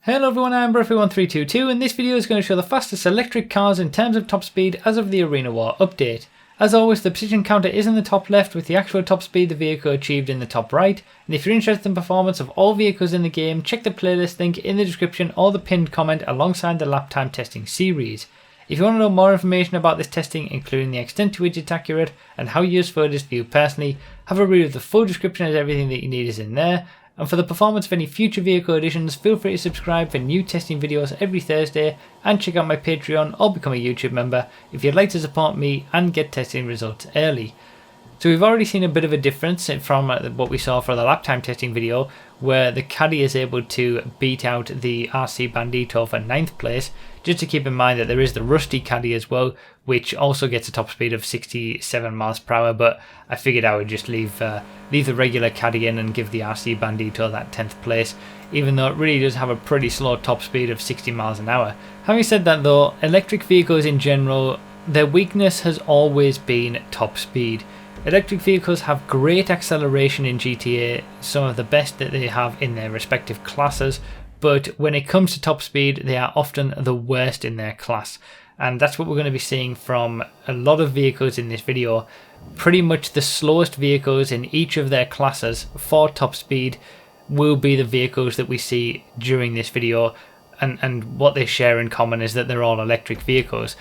Hello everyone, I'm Burfy1322 and this video is going to show the fastest electric cars in terms of top speed as of the Arena War update. As always, the position counter is in the top left with the actual top speed the vehicle achieved in the top right, and if you're interested in performance of all vehicles in the game, check the playlist link in the description or the pinned comment alongside the lap time testing series. If you want to know more information about this testing, including the extent to which it's accurate and how useful it is for you personally, have a read of the full description as everything that you need is in there. And for the performance of any future vehicle editions, feel free to subscribe for new testing videos every Thursday and check out my Patreon or become a YouTube member if you'd like to support me and get testing results early. So we've already seen a bit of a difference from what we saw for the lap time testing video, where the Caddy is able to beat out the RC Bandito for 9th place. Just to keep in mind that there is the Rusty Caddy as well, which also gets a top speed of 67 miles per hour, but I figured I would just leave the regular Caddy in and give the RC Bandito that 10th place, even though it really does have a pretty slow top speed of 60 miles an hour. Having said that though, electric vehicles in general, their weakness has always been top speed. Electric vehicles have great acceleration in GTA, some of the best that they have in their respective classes, but when it comes to top speed, they are often the worst in their class. And that's what we're going to be seeing from a lot of vehicles in this video. Pretty much the slowest vehicles in each of their classes for top speed will be the vehicles that we see during this video, and what they share in common is that they're all electric vehicles.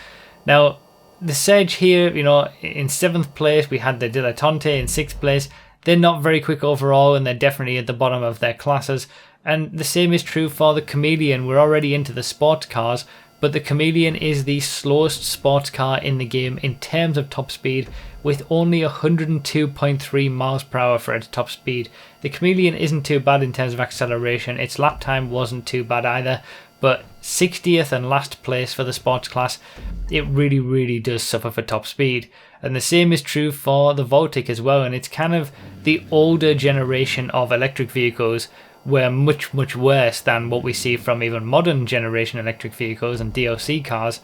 Now, the Sedge here, in 7th place, we had the Dilettante in 6th place. They're not very quick overall, and they're definitely at the bottom of their classes. And the same is true for the Chameleon. We're already into the sports cars, but the Chameleon is the slowest sports car in the game in terms of top speed, with only 102.3 miles per hour for its top speed. The Chameleon isn't too bad in terms of acceleration. Its lap time wasn't too bad either, but 60th and last place for the sports class, it really does suffer for top speed. And the same is true for the Voltic as well, and it's kind of the older generation of electric vehicles were much worse than what we see from even modern generation electric vehicles and DLC cars,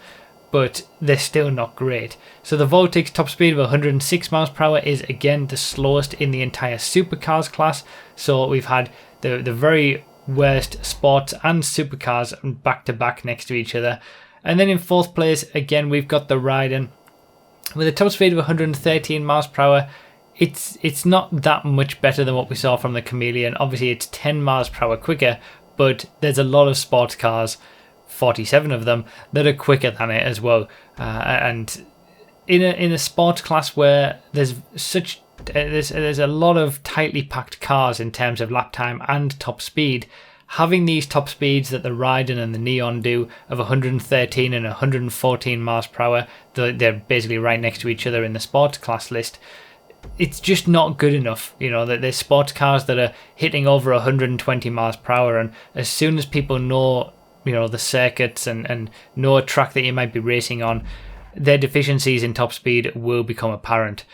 but they're still not great. So the Voltic's top speed of 106 miles per hour is again the slowest in the entire supercars class. So we've had the very worst sports and supercars back to back next to each other. And then in 4th place, again, we've got the Raiden with a top speed of 113 miles per hour. It's not that much better than what we saw from the Chameleon. Obviously, it's 10 miles per hour quicker, but there's a lot of sports cars, 47 of them, that are quicker than it as well. And in a sports class where there's a lot of tightly packed cars in terms of lap time and top speed, having these top speeds that the Raiden and the Neon do of 113 and 114 miles per hour, they're basically right next to each other in the sports class list. It's just not good enough. That there's sports cars that are hitting over 120 miles per hour, and as soon as people know, the circuits and know a track that you might be racing on, their deficiencies in top speed will become apparent.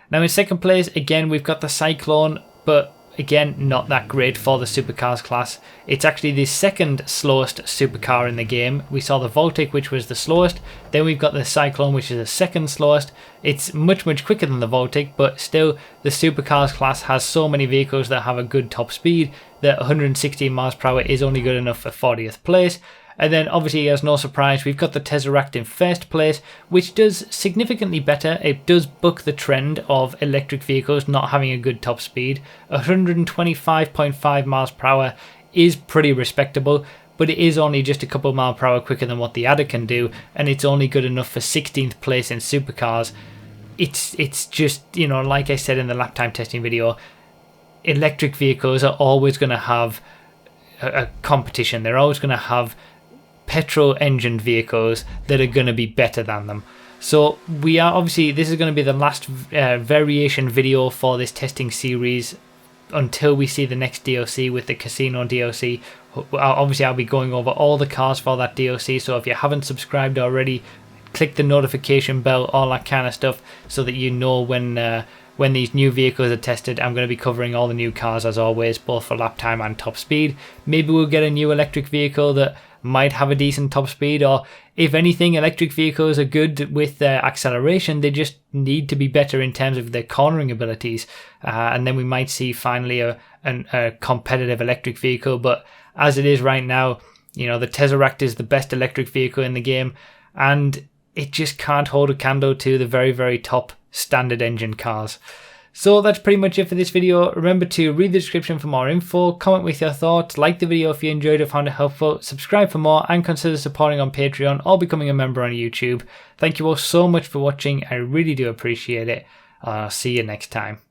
Now in 2nd place, again, we've got the Cyclone, but again, not that great for the supercars class. It's actually the 2nd slowest supercar in the game. We saw the Voltic, which was the slowest. Then we've got the Cyclone, which is the 2nd slowest. It's much quicker than the Voltic, but still the supercars class has so many vehicles that have a good top speed that 116 miles per hour is only good enough for 40th place. And then obviously, as no surprise, we've got the Tesseract in 1st place, which does significantly better. It does buck the trend of electric vehicles not having a good top speed. 125.5 miles per hour is pretty respectable, but it is only just a couple mile per hour quicker than what the Adder can do, and it's only good enough for 16th place in supercars. It's just, like I said in the lap time testing video, electric vehicles are always going to have a competition. They're always going to have petrol engined vehicles that are going to be better than them. So we are obviously, this is going to be the last variation video for this testing series until we see the next DLC with the Casino DLC. Obviously I'll be going over all the cars for that DLC, so if you haven't subscribed already, click the notification bell, all that kind of stuff, so that you know when these new vehicles are tested. I'm going to be covering all the new cars as always, both for lap time and top speed. Maybe we'll get a new electric vehicle that might have a decent top speed, or if anything, electric vehicles are good with their acceleration. They just need to be better in terms of their cornering abilities, and then we might see finally a competitive electric vehicle. But as it is right now, You know, the Tesseract is the best electric vehicle in the game, and it just can't hold a candle to the very, very top standard engine cars. So that's pretty much it for this video. Remember to read the description for more info, comment with your thoughts, like the video if you enjoyed or found it helpful, subscribe for more, and consider supporting on Patreon or becoming a member on YouTube. Thank you all so much for watching, I really do appreciate it. I'll see you next time.